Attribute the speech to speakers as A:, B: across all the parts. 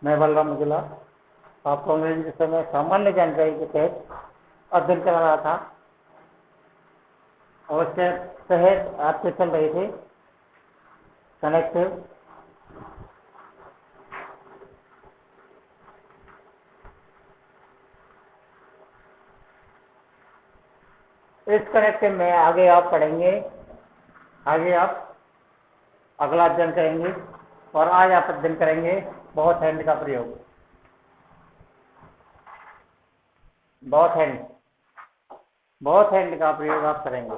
A: मैं बलराम मुगला आपको अंग्रेजी विषय में सामान्य जानकारी के तहत अध्ययन करा रहा था और उसके तहत आपके चल रहे थे कनेक्टिव, इस कनेक्टिव में आगे आप पढ़ेंगे, आगे आप अगला अध्ययन करेंगे और आज आप अध्ययन करेंगे बहुत हैंड का प्रयोग। बहुत हैंड का प्रयोग आप करेंगे।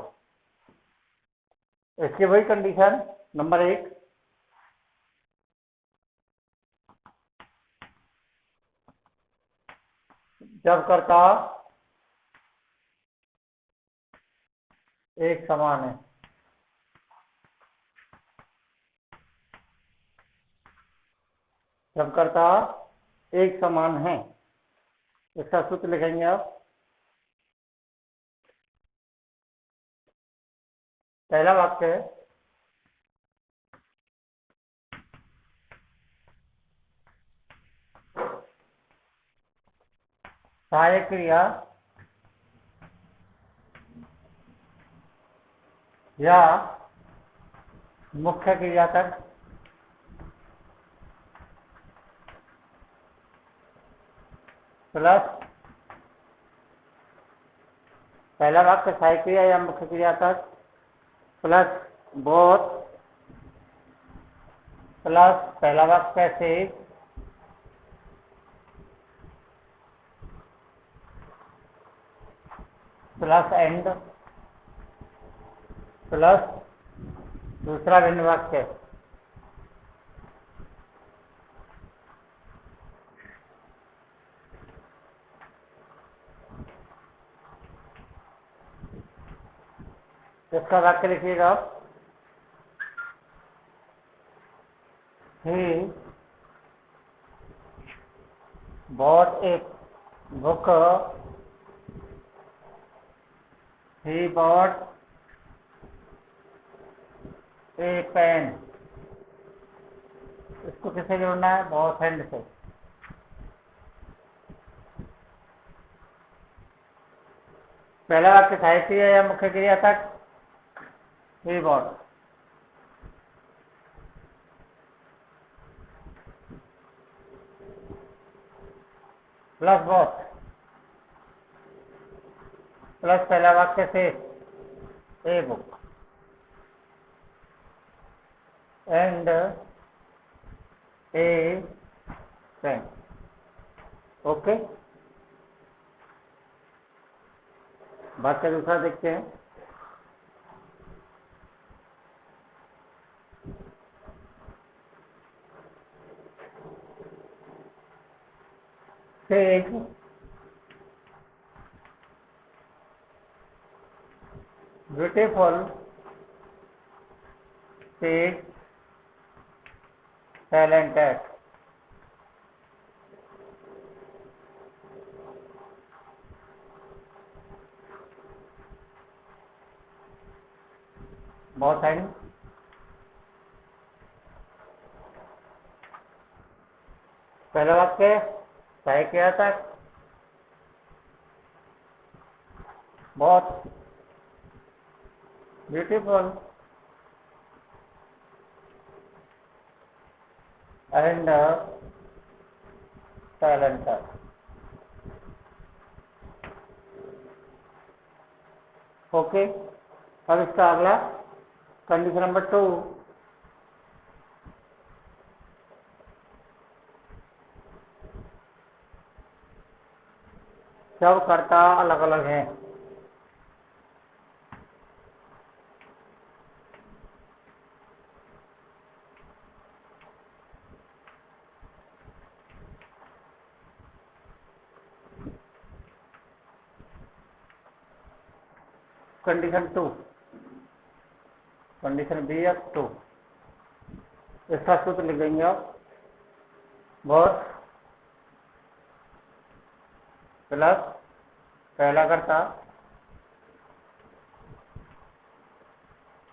A: इसकी वही कंडीशन नंबर 1, जब कर्ता एक समान है। जब कर्ता एक समान है, इसका सूत्र लिखेंगे आप। पहला वाक्य है सहायक क्रिया या मुख्य क्रिया तक प्लस, पहला वाक्य सहायक क्रिया या मुख्य क्रिया तक प्लस बोथ, प्लस पहला वाक्य से प्लस एंड, प्लस दूसरा भिन्न वाक्य इसका वाक्य लिखिएगा। He bought a book, he bought a pen. इसको किससे जोड़ना है? बहुत हैंड से। पहला वाक्य सहायक क्रिया या मुख्य क्रिया तक he bought, plus bought, plus पहला वाक्य से a book and a pen. Okay, वाक्य दूसरा देखते हैं। एक ब्यूटीफुल टेक टैलेंटेड। बहुत हैंड, पहला वाक्य सहायक क्रिया तक बहुत ब्यूटीफुल एंड टैलेंटेड। ओके, अब इसका अगला कंडीशन नंबर 2, जब कर्ता अलग अलग है। कंडीशन 2, कंडीशन BF2, इसका सूत्र लिख देंगे आप। बहुत प्लस पहला कर्ता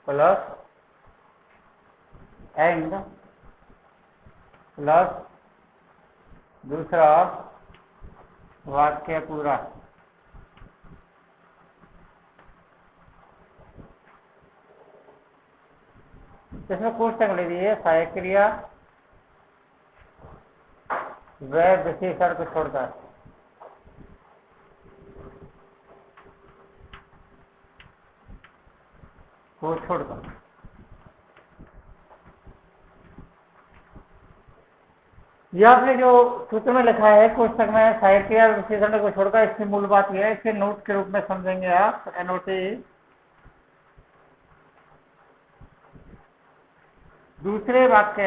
A: प्लस एंड प्लस दूसरा वाक्य पूरा। इसमें कोष्टक ले लीजिए, सहायक क्रिया व विशेषण को छोड़कर। को छोड़कर ये आपने जो सूत्र में लिखा है कोष्टक में सहायक क्रिया विशेषण को छोड़कर, इसकी मूल बात यह है, इसे नोट के रूप में समझेंगे आप, एनओटी। दूसरे वाक्य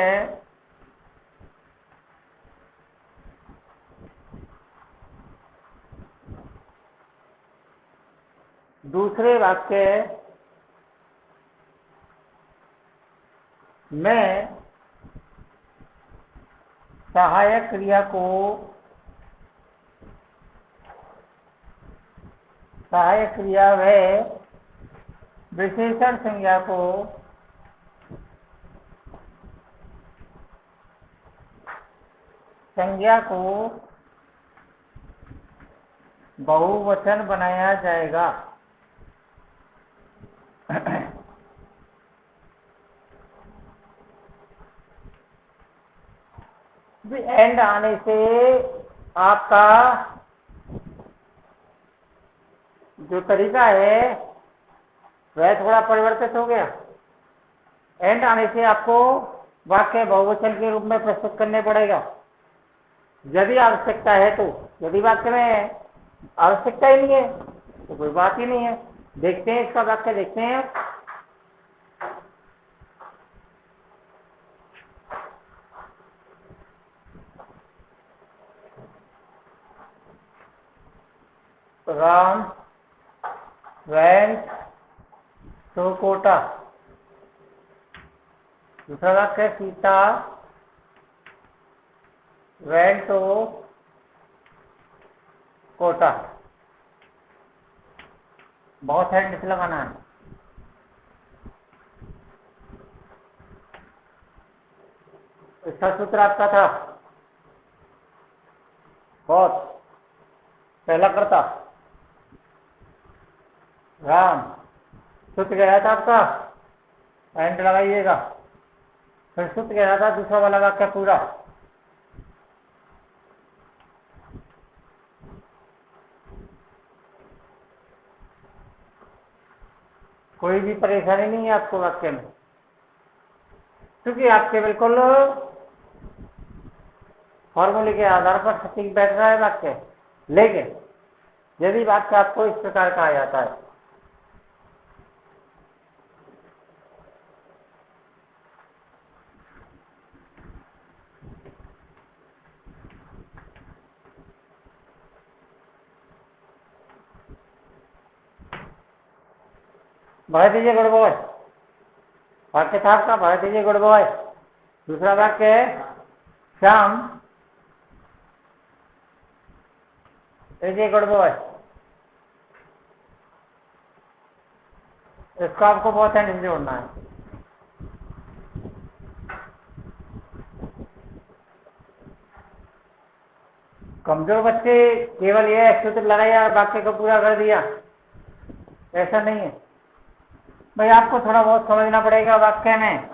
A: में सहायक क्रिया व विशेषण संज्ञा को बहुवचन बनाया जाएगा। एंड आने से आपका जो तरीका है वह थोड़ा परिवर्तित हो गया। एंड आने से आपको वाक्य बहुवचन के रूप में प्रस्तुत करने पड़ेगा यदि आवश्यकता है तो। यदि वाक्य में आवश्यकता ही नहीं है तो कोई बात ही नहीं है। देखते हैं इसका वाक्य, देखते हैं। Ram went to Kota. दूसरा वाक्य सीता went to कोटा। बहुत है, निचला लगाना है। इसका सूत्र आपका था बहुत पहला करता राम, सूत्र गया था आपका, एंड लगाइएगा। फिर सूत्र गया था दूसरा वाला वाक्य पूरा। कोई भी परेशानी नहीं है आपको वाक्य में, क्योंकि आपके बिल्कुल फॉर्मूले के आधार पर सटीक बैठ रहा है वाक्य। लेकिन यदि वाक्य आपको इस प्रकार का आ जाता है, Bharat is a good boy, वाक्य था आपका Bharat is a good boy. दूसरा वाक्य है Shyam is a good boy. इसको आपको बहुत एंड से जोड़ना है। कमजोर बच्चे केवल यह सूत्र लगाया और वाक्य को पूरा कर दिया, ऐसा नहीं है भाई। आपको थोड़ा बहुत समझना पड़ेगा वाक्य में।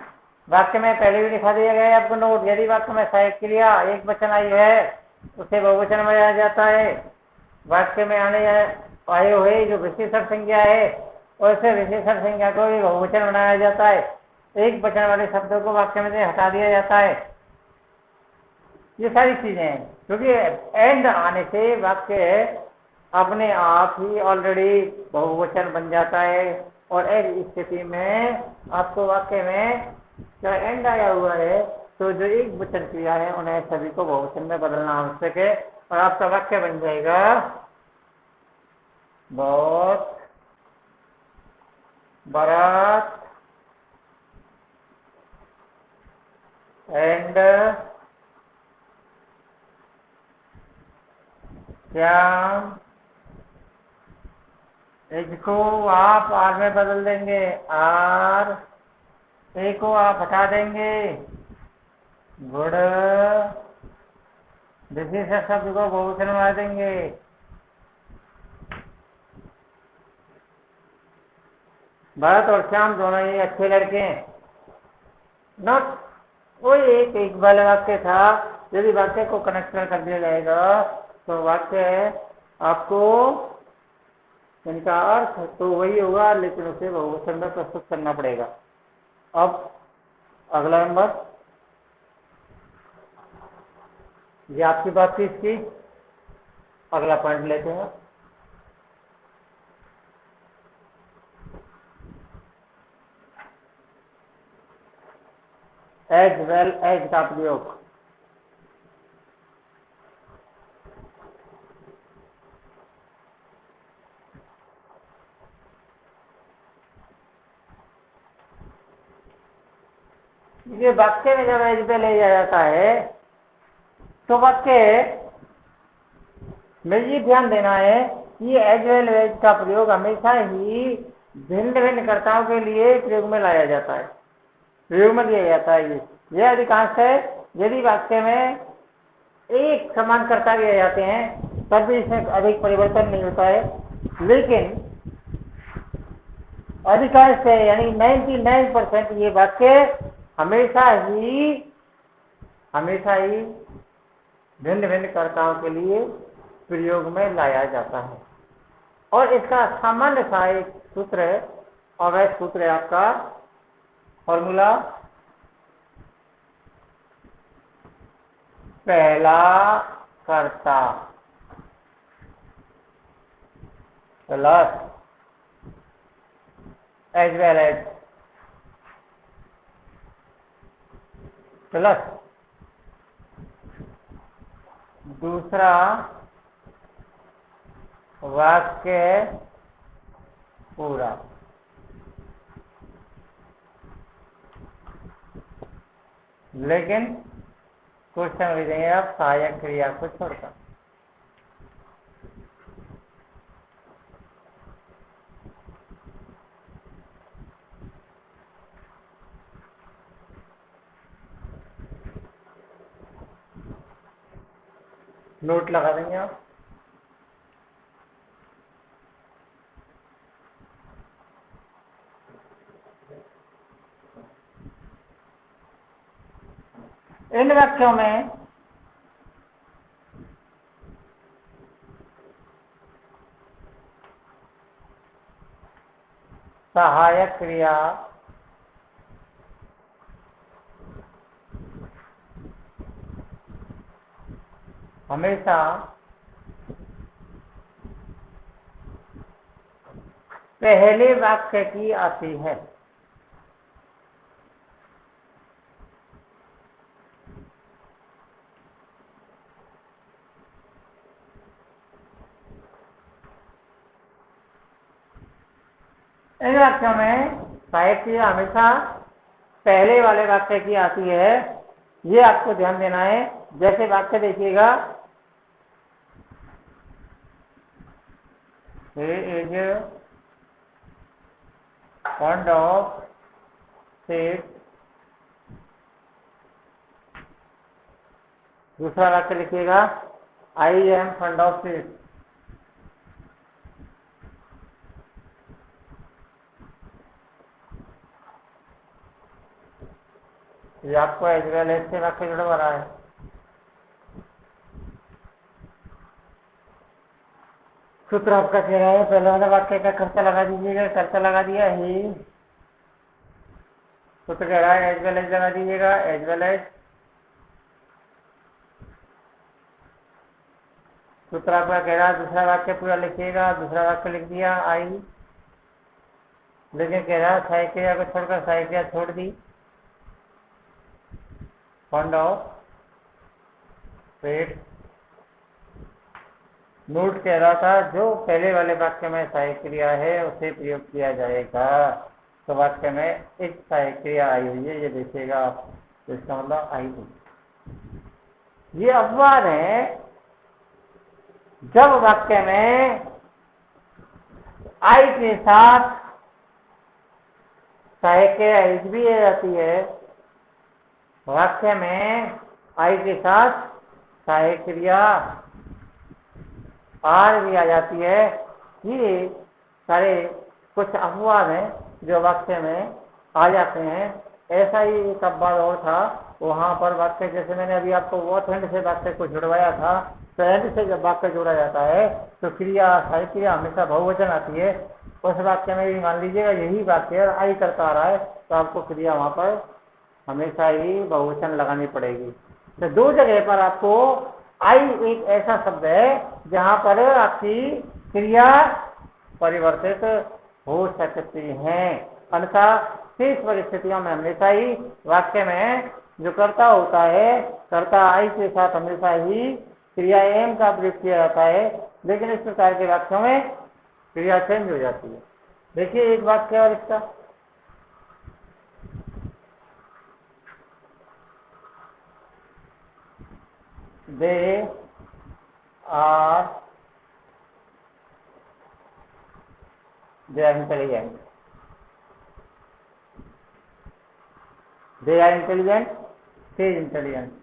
A: वाक्य में पहले भी दिखा दिया गया है आपको नोट। यदि वाक्य में सहायक क्रिया एक वचन आई है उसे बहुवचन बनाया जाता है। वाक्य में आए हुए जो विशेषण संज्ञा है और उसे विशेषण संज्ञा को भी बहुवचन बनाया जाता है। एक वचन वाले शब्दों को वाक्य में से हटा दिया जाता है। ये सारी चीजें हैं, क्योंकि एंड आने से वाक्य अपने आप ही ऑलरेडी बहुवचन बन जाता है। और इस स्थिति में आपको वाक्य में जब एंड आया हुआ है तो जो एक वचन क्रिया है उन्हें सभी को बहुवचन में बदलना आवश्यक है और आपका वाक्य बन जाएगा बहुत बारात एंड श्याम। इसको आप आर में बदल देंगे, आर ए को आप हटा देंगे, गुड विशेषण शब्द को बहुवचन बना देंगे। भरत और श्याम दोनों ही अच्छे लड़के हैं। नोट, वो एक वाला वाक्य था। यदि वाक्य को कनेक्शन कर दिया जाएगा तो वाक्य आपको इनका अर्थ तो वही होगा, लेकिन उसे बहुवचन में प्रस्तुत करना पड़ेगा। अब अगला नंबर, ये आपकी बात थी इसकी। अगला पॉइंट लेते हैं। एज वेल एज का प्रयोग। ये वाक्य में जब एज वेल एज आ जाता है तो वाक्य में ये ध्यान देना है कि एज वेल एज का प्रयोग हमेशा ही भिन्न भिन्न कर्ताओं के लिए प्रयोग में लाया जाता है, प्रयोग में लिया जाता है। ये अधिकांश है। यदि वाक्य में एक समान कर्ता दिए जाते हैं तब भी इसमें अधिक परिवर्तन नहीं होता है, लेकिन अधिकांश है यानी 99% ये वाक्य हमेशा ही भिन्न भिन्न कर्ताओं के लिए प्रयोग में लाया जाता है। और इसका सामान्य सा एक सूत्र है, और वह सूत्र है आपका फॉर्मूला पहला कर्ता plus as well as plus दूसरा वाक्य पूरा। लेकिन क्वेश्चन लिखेंगे आप सहायक क्रिया को छोड़कर। नोट लगा देंगे आप। इन वाक्यों में सहायक क्रिया हमेशा पहले वाक्य की आती है। इन वाक्यों में सहायक क्रिया हमेशा पहले वाले वाक्य की आती है, ये आपको ध्यान देना है। जैसे वाक्य देखिएगा, he is fond of seeds। दूसरा वाक्य लिखिएगा, I am fond of seeds। ये आपको एज वेल एज से वाक्य जुड़ा रहा है। सूत्र आपका कह रहा है पहले वाला वाक्य का कर्ता लगा दीजिएगा, कर्ता लगा दिया ही। सूत्र कह रहा है एज वेल एज लगा दीजिएगा, एज वेल एज। सूत्र आपका कह रहा है दूसरा वाक्य पूरा लिखिएगा, दूसरा वाक्य लिख दिया आई। लेकिन कह रहा है सहायक क्रिया को छोड़कर सहायक क्रिया छोड़ दी। Fond of pet. नोट कह रहा था जो पहले वाले वाक्य में सहायक क्रिया है उसे प्रयोग किया जाएगा। तो वाक्य में एक सहायक क्रिया आई हुई है, ये देखिएगा आप, तो इसका मतलब आई हुई। ये अपवाद है जब वाक्य में आई के साथ सहायक क्रिया एज भी आ जाती है। वाक्य में आई के साथ सहायक क्रिया आर भी आ जाती है। ये सारे कुछ अपवाद हैं जो वाक्य में आ जाते हैं। ऐसा ही एक अपवाद और था, वहां पर वाक्य, जैसे मैंने अभी आपको वॉट एंड से वाक्य को जुड़वाया था, तो एंड से जब वाक्य जोड़ा जाता है तो क्रिया, सहायक क्रिया हमेशा बहुवचन आती है। उस वाक्य में भी मान लीजिएगा यही वाक्य आई करता आ रहा है, तो आपको क्रिया वहां पर हमेशा ही बहुवचन लगानी पड़ेगी। तो दो जगह पर आपको आई एक ऐसा शब्द है जहां पर आपकी क्रिया परिवर्तित हो सकती है, अन्यथा शेष परिस्थितियों में हमेशा ही वाक्य में जो कर्ता होता है, कर्ता आई के साथ हमेशा ही क्रिया एम का प्रयोग किया जाता है। लेकिन इस प्रकार के वाक्यों में क्रिया चेंज हो जाती है। देखिए एक वाक्य और इसका, they are intelligent, they are intelligent, she is intelligent.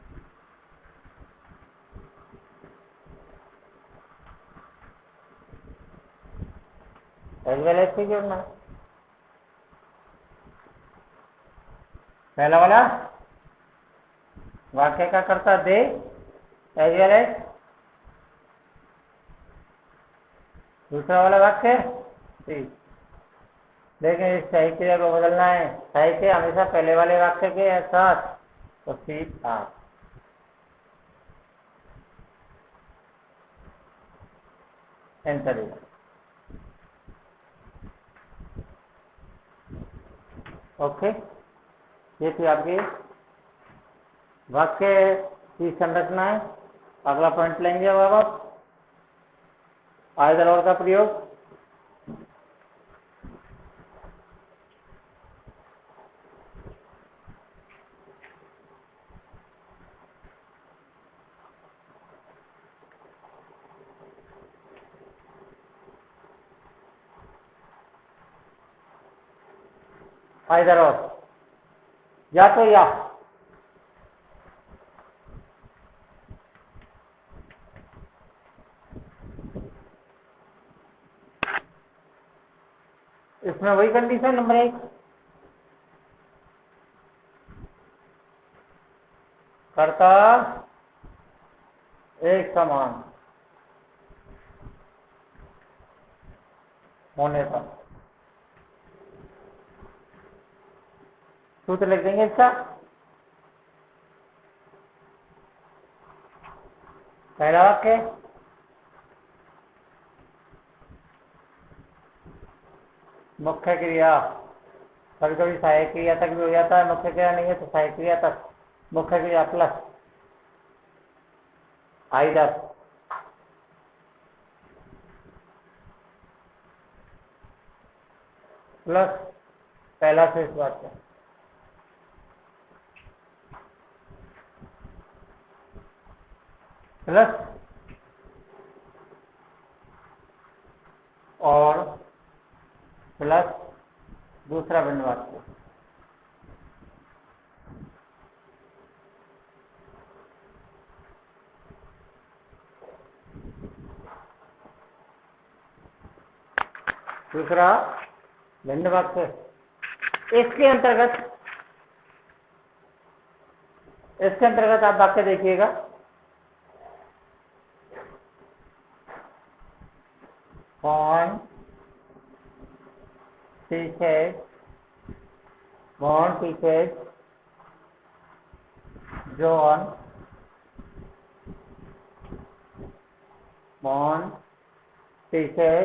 A: As well as से जोड़ना, पहला वाला वाक्य का कर्ता दे, एज वेल एज दूसरा वाला वाक्य सी। लेकिन इस सहायक क्रिया को बदलना है, सहायक क्रिया हमेशा पहले वाले वाक्य के साथ, तो सी था। Intelligent, okay. ये थी आपकी वाक्य की संरचना है। अगला पॉइंट लेंगे अब आप आइदर और का प्रयोग। आइदर और, या तो या, इसमें वही कंडीशन नंबर 1, कर्ता एक समान होने पर सूत्र लिख देंगे इसका। पहला वाक्य, मुख्य क्रिया, कभी कभी सहायक क्रिया तक भी हो जाता है, मुख्य क्रिया नहीं है तो सहायक क्रिया तक, मुख्य क्रिया प्लस आइदर, प्लस पहला शेष वाक्य, प्लस और प्लस दूसरा भिन्न वाक्य। दूसरा भिन्न वाक्य, इसके अंतर्गत आप वाक्य देखिएगा। कौन टीचर, कौन टीचर जॉन, कौन teacher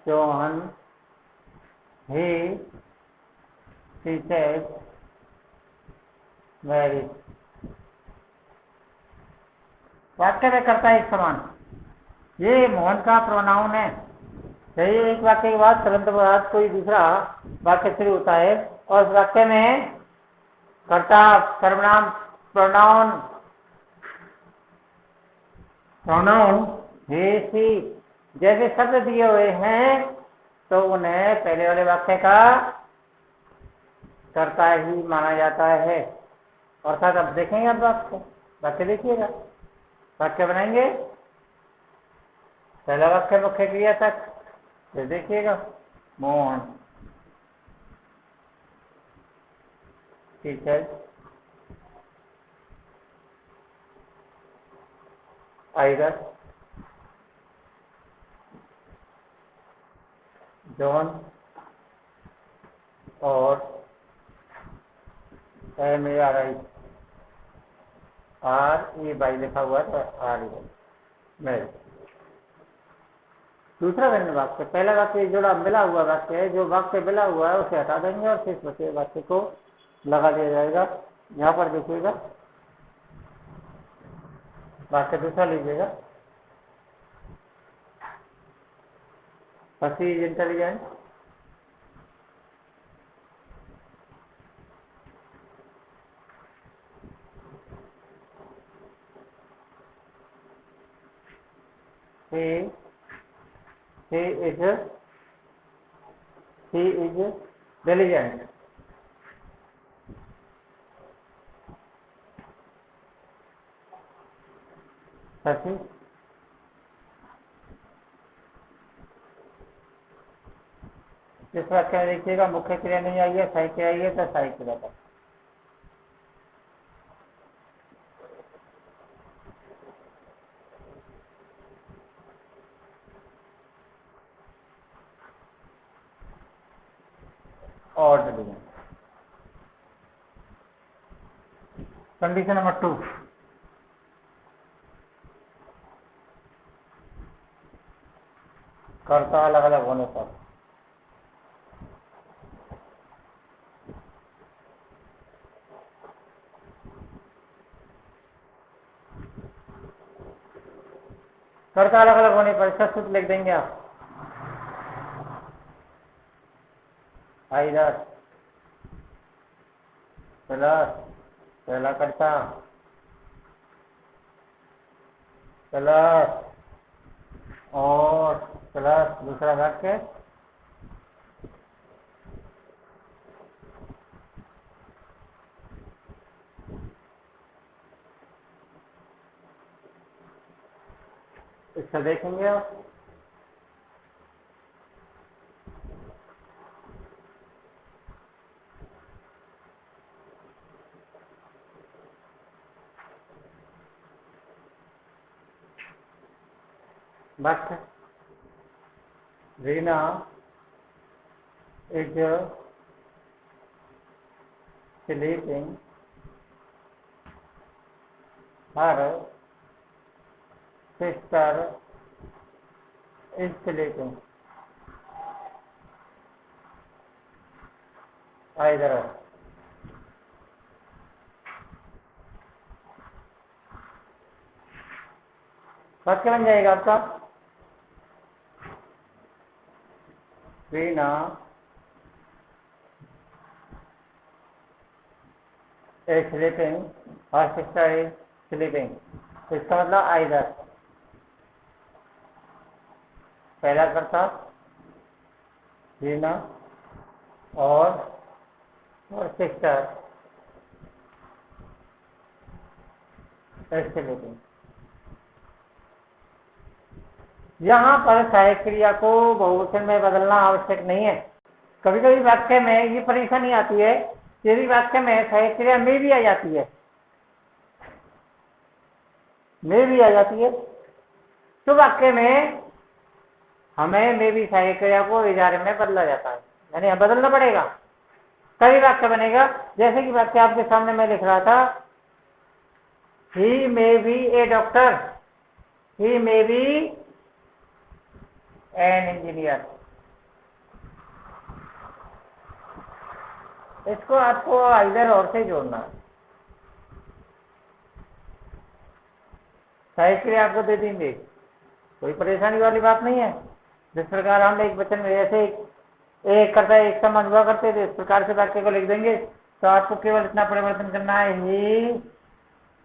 A: John, he teaches Mary। वाक्य में करता है एक समान, ये मोहन का प्रोनाउन है। यही एक वाक्य के बाद तुरंत बाद कोई दूसरा वाक्य शुरू होता है और उस वाक्य में कर्ता सर्वनाम प्रोनाउन हे सी जैसे शब्द दिए हुए हैं, तो उन्हें पहले वाले वाक्य का कर्ता ही माना जाता है। अर्थात अब देखेंगे, अब वाक्य देखिएगा, वाक्य बनाएंगे। पहला वाक्य मुख्य क्रिया तक, फिर देखिएगा मोहन टीचर आइगर जॉन और MARI RE लिखा हुआ है RE मेरे। दूसरा वर्ण वाक्य, पहला वाक्य जोड़ा मिला हुआ वाक्य है, जो वाक्य मिला हुआ है उसे हटा देंगे और शेष बचे वाक्य को लगा दिया जाएगा। यहाँ पर देखिएगा वाक्य दूसरा लीजिएगा, He is intelligent, he is diligent, Sasi इस वाक्य में देखिएगा मुख्य क्रिया नहीं आई है, सही क्रिया आई है, तो सही क्रिया का और डिलीजन। कंडीशन नंबर 2, कर्ता अलग अलग होने पर इसका सूत्र लिख देंगे आप, आइदर प्लस पहला कर्ता प्लस और प्लस दूसरा वाक्य इसका देखेंगे आप। But Reena is sleeping, her sister is sleeping, either वाक्य बन जाएगा आपका, Reena is sleeping, her sister is sleeping. इसका मतलब आइदर पहला कर्ता रीना और सिस्टर इज स्लीपिंग। यहाँ पर सहायक क्रिया को बहुवचन में बदलना आवश्यक नहीं है। कभी कभी वाक्य में ये परेशानी आती है, यदि वाक्य में सहायक क्रिया में भी आ जाती है, तो वाक्य में हमें में भी सहायक क्रिया को इजारे में बदला जाता है, यानी बदलना पड़ेगा तभी वाक्य बनेगा। जैसे कि वाक्य आपके सामने मैं लिख रहा था, he may be a doctor, he may be an engineer. इसको आपको आइदर और से जोड़ना है, सहायक क्रिया आपको दे देंगे, कोई परेशानी वाली बात नहीं है। जिस प्रकार हम एक वचन में जैसे एक करता एक समान हुआ करते थे, इस प्रकार से वाक्य को लिख देंगे। तो आपको केवल इतना परिवर्तन करना है, ही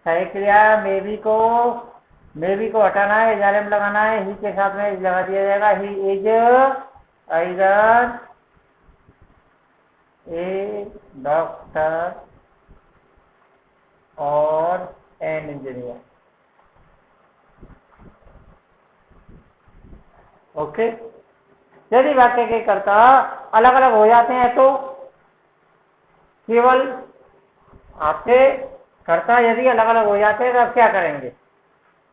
A: सहायक क्रिया मे बी को हटाना है, इजारे में लगाना है, ही के साथ में लगा दिया जाएगा, he is either A doctor और एन इंजीनियर। ओके। यदि वाक्य के कर्ता अलग अलग हो जाते हैं तो केवल आपके कर्ता यदि अलग अलग हो जाते हैं तो आप क्या करेंगे?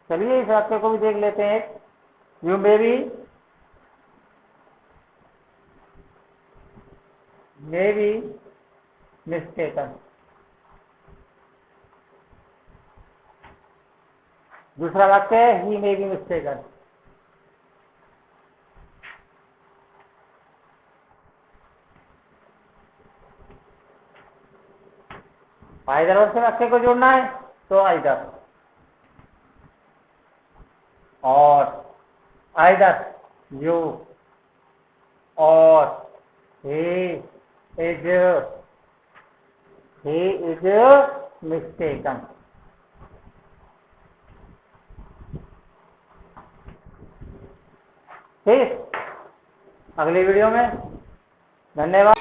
A: चलिए इस वाक्य को भी देख लेते हैं। You may be mistaken. दूसरा वाक्य है ही मे बी मिस्टेकन। आइदर और से वाक्य को जोड़ना है तो आइदर और, आइदर यू और he is mistaken। ठीक, अगली वीडियो में। धन्यवाद।